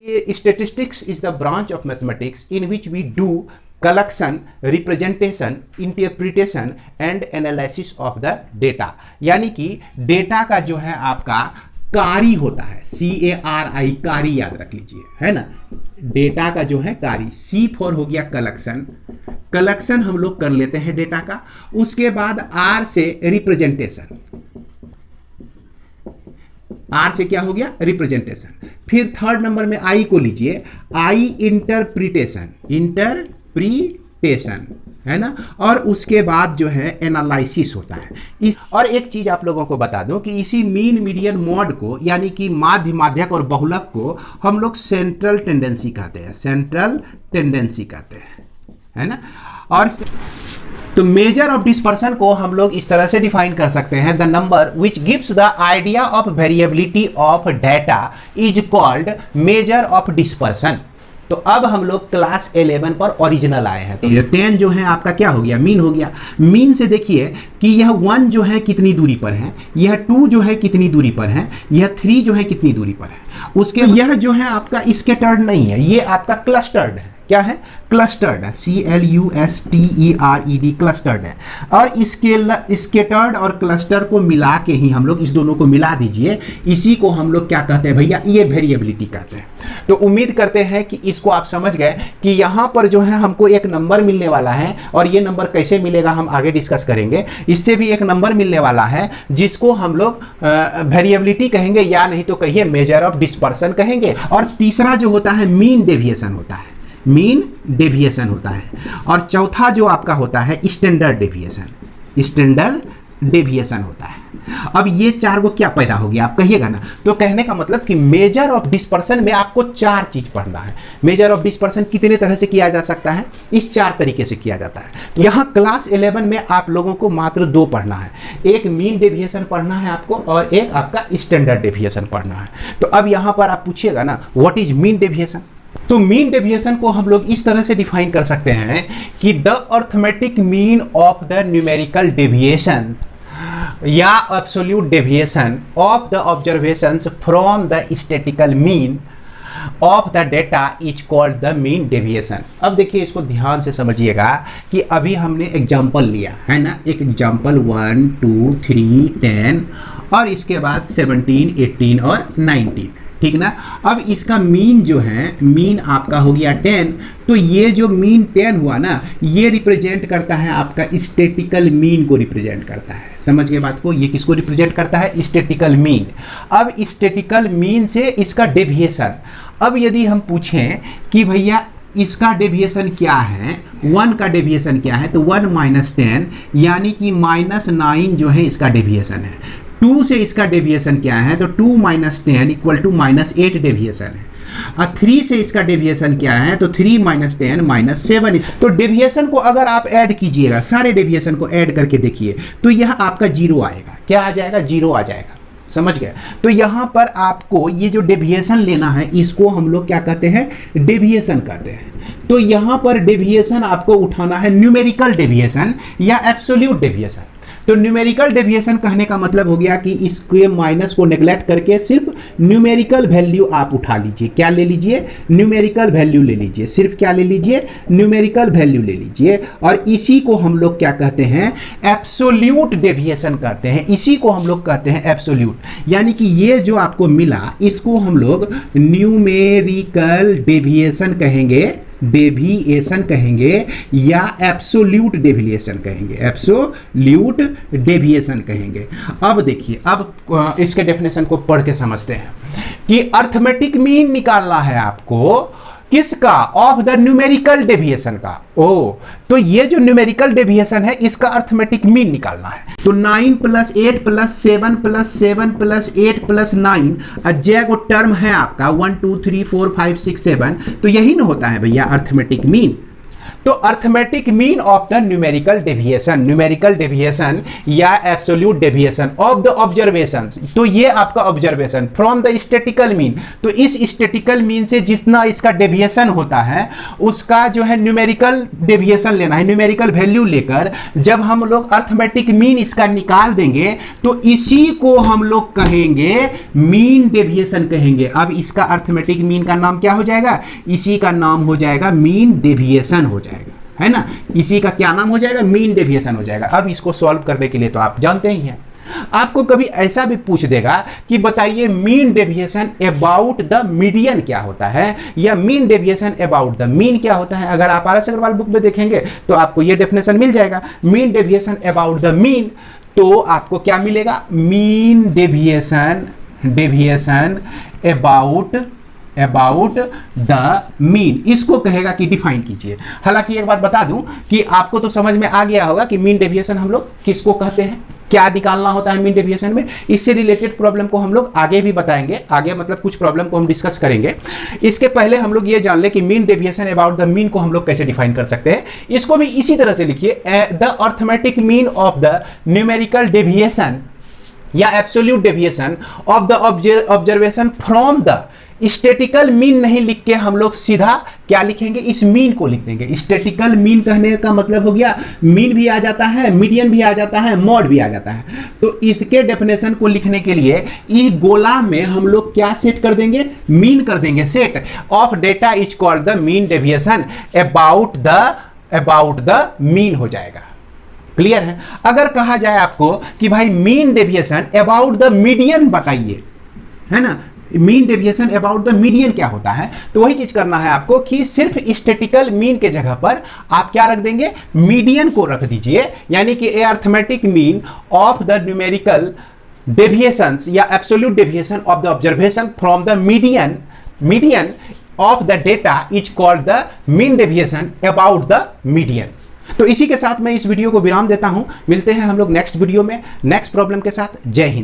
Statistics is the branch of mathematics in which we do collection, representation, interpretation and analysis of the data। यानी कि data का जो है आपका कारी होता है, CARI, कारी याद रख लीजिए, है ना। डेटा का जो है कारी, C फॉर हो गया कलेक्शन, कलेक्शन हम लोग कर लेते हैं डेटा का। उसके बाद R से रिप्रेजेंटेशन, आर से क्या हो गया रिप्रेजेंटेशन। फिर थर्ड नंबर में आई को लीजिए, आई इंटरप्रिटेशन, इंटरप्रिटेशन है ना। और उसके बाद जो है एनालिसिस होता है इस। और एक चीज आप लोगों को बता दूं कि इसी मीन मीडियन मॉड को यानी कि माध्य, माध्यक और बहुलक को हम लोग सेंट्रल टेंडेंसी कहते हैं, सेंट्रल टेंडेंसी कहते हैं, है ना। और तो मेजर ऑफ डिस्पर्सन को हम लोग इस तरह से डिफाइन कर सकते हैं, the number which gives the idea of variability of data is called measure of dispersion. तो अब हम लोग क्लास 11 पर ओरिजिनल आए हैं। तो ये 10 जो है आपका क्या हो गया, मीन हो गया। मीन से देखिए कि यह 1 जो है कितनी दूरी पर है, यह 2 जो है कितनी दूरी पर है, यह 3 जो है कितनी दूरी पर है। उसके यह जो है आपका स्कैटर्ड नहीं है, ये आपका क्लस्टर्ड है। क्या है, क्लस्टर्ड है, CLUSTERED, क्लस्टर्ड है। और इसके स्केटर्ड और क्लस्टर को मिला के ही हम लोग इस दोनों को मिला दीजिए, इसी को हम लोग क्या कहते हैं भैया, ये वेरिएबिलिटी कहते हैं। तो उम्मीद करते हैं कि इसको आप समझ गए कि यहाँ पर जो है हमको एक नंबर मिलने वाला है, और ये नंबर कैसे मिलेगा हम आगे डिस्कस करेंगे। इससे भी एक नंबर मिलने वाला है जिसको हम लोग वेरिएबिलिटी कहेंगे, या नहीं तो कहिए मेजर ऑफ डिस्पर्सन कहेंगे। और तीसरा जो होता है मीन डेविएशन होता है, मीन डेविएशन होता है। और चौथा जो आपका होता है स्टैंडर्ड डेविएशन, स्टैंडर्ड डेविएशन होता है। अब ये चार को क्या पैदा हो गया आप कहिएगा ना। तो कहने का मतलब कि मेजर ऑफ डिस्पर्सन में आपको 4 चीज पढ़ना है। मेजर ऑफ डिस्पर्सन कितने तरह से किया जा सकता है, इस 4 तरीके से किया जाता है। तो यहाँ क्लास 11 में आप लोगों को मात्र 2 पढ़ना है, एक मीन डेविएशन पढ़ना है आपको, और एक आपका स्टैंडर्ड डेविएशन पढ़ना है। तो अब यहाँ पर आप पूछिएगा ना व्हाट इज मीन डेविएशन। तो मीन डेविएशन को हम लोग इस तरह से डिफाइन कर सकते हैं कि the arithmetic mean of the numerical deviation या absolute deviation of the observations from the statistical mean of the data is called the mean deviation. अब देखिए इसको ध्यान से समझिएगा कि अभी हमने एग्जाम्पल लिया है ना, एक एग्जाम्पल 1 2 3 10 और इसके बाद 17 18 और 19, ठीक ना। अब इसका मीन जो है, मीन आपका हो गया 10। तो ये जो मीन 10 हुआ ना, ये रिप्रेजेंट करता है आपका स्टैटिस्टिकल मीन को रिप्रेजेंट करता है। समझ गए बात को, ये किसको रिप्रेजेंट करता है, स्टैटिस्टिकल मीन। अब स्टैटिस्टिकल मीन से इसका डेविएशन, अब यदि हम पूछें कि भैया इसका डेविएशन क्या है, 1 का डेविएशन क्या है, तो 1 - 10 यानी कि -9 जो है इसका डेविएशन है। 2 से इसका डेविएशन क्या है, तो 2 - 10 = -8 डेविएशन है। और 3 से इसका डेविएशन क्या है, तो 3 - 10 - 7। तो डेविएशन को अगर आप ऐड कीजिएगा, सारे डेविएशन को ऐड करके देखिए, तो यह आपका 0 आएगा। क्या आ जाएगा, 0 आ जाएगा। समझ गए। तो यहाँ पर आपको ये जो डेविएशन लेना है, इसको हम लोग क्या कहते हैं, डेविएशन कहते हैं। तो यहाँ पर डेविएशन आपको उठाना है न्यूमेरिकल डेविएशन या एब्सोल्यूट डेविएशन। तो न्यूमेरिकल डेविएशन कहने का मतलब हो गया कि इसके माइनस को नेग्लेक्ट करके सिर्फ न्यूमेरिकल वैल्यू आप उठा लीजिए। क्या ले लीजिए, न्यूमेरिकल वैल्यू ले लीजिए, सिर्फ क्या ले लीजिए, न्यूमेरिकल वैल्यू ले लीजिए। और इसी को हम लोग क्या कहते हैं, एब्सोल्यूट डेविएशन कहते हैं। इसी को हम लोग कहते हैं एब्सोल्यूट, यानी कि ये जो आपको मिला इसको हम लोग न्यूमेरिकल डेविएशन कहेंगे, डेविएशन कहेंगे या एब्सोल्यूट डेविएशन कहेंगे, एब्सोल्यूट डेविएशन कहेंगे। अब देखिए, अब इसके डेफिनेशन को पढ़ के समझते हैं कि अर्थमेटिक मीन निकालना है आपको, किसका, ऑफ द न्यूमेरिकल डेविएशन का। तो ये जो न्यूमेरिकल डेविएशन है इसका अर्थमेटिक मीन निकालना है। तो 9 + 8 + 7 + 7 + 8 + 9 अजय को टर्म है आपका 1 2 3 4 5 6 7। तो यही ना होता है भैया अर्थमेटिक मीन। तो arithmetic mean of the numerical deviation या absolute deviation of the observations, तो ये आपका observation from the statical mean, तो इस स्टैटिकल मीन से जितना इसका डेविएशन होता है उसका जो है न्यूमेरिकल डेविएशन लेना है, न्यूमेरिकल वैल्यू लेकर जब हम लोग अर्थमेटिक मीन इसका निकाल देंगे तो इसी को हम लोग कहेंगे मीन डेविएशन कहेंगे। अब इसका अर्थमेटिक मीन का नाम क्या हो जाएगा, इसी का नाम हो जाएगा मीन डेविएशन हो जाएगा, है ना, इसी का क्या नाम हो जाएगा, मीन डेविएशन हो जाएगा। अब इसको सॉल्व करने के लिए तो आप जानते ही हैं, आपको कभी ऐसा भी पूछ देगा कि बताइए mean deviation about the median क्या होता है, या mean deviation about the mean क्या होता है। अगर आप आर.एस. अग्रवाल बुक में देखेंगे तो आपको यह डेफिनेशन मिल जाएगा, mean deviation about the mean, तो आपको क्या मिलेगा, mean deviation about the mean, इसको कहेगा कि डिफाइन कीजिए। हालांकि एक बात बता दूं कि आपको तो समझ में आ गया होगा कि मीन डेविएशन हम लोग किसको कहते हैं, क्या निकालना होता है मीन डेविएशन में। इससे रिलेटेड प्रॉब्लम को हम लोग आगे भी बताएंगे, आगे मतलब कुछ प्रॉब्लम को हम डिस्कस करेंगे। इसके पहले हम लोग ये जान ले कि mean deviation about the mean को हम लोग कैसे डिफाइन कर सकते हैं। इसको भी इसी तरह से लिखिए, the arithmetic mean of the numerical deviation या absolute deviation of the observation from the statical mean नहीं लिख के हम लोग सीधा क्या लिखेंगे, इस मीन को लिख देंगे। स्टैटिकल मीन कहने का मतलब हो गया मीन भी आ जाता है, मीडियन भी आ जाता है, मॉड भी आ जाता है। तो इसके डेफिनेशन को लिखने के लिए इस गोला में हम लोग क्या सेट कर देंगे, मीन कर देंगे। Set of data is called the mean deviation about the mean हो जाएगा। क्लियर है। अगर कहा जाए आपको कि भाई mean deviation about the median बताइए, है ना, mean deviation about the median क्या होता है, तो वही चीज करना है आपको कि सिर्फ स्टैटिकल मीन के जगह पर आप क्या रख देंगे, मीडियन को रख दीजिए। यानी कि a arithmetic mean of the numerical deviations या absolute deviation of the observation from the median of the data is called the mean deviation about the median. तो इसी के साथ मैं इस वीडियो को विराम देता हूं। मिलते हैं हम लोग नेक्स्ट वीडियो में नेक्स्ट प्रॉब्लम के साथ। जय हिंद।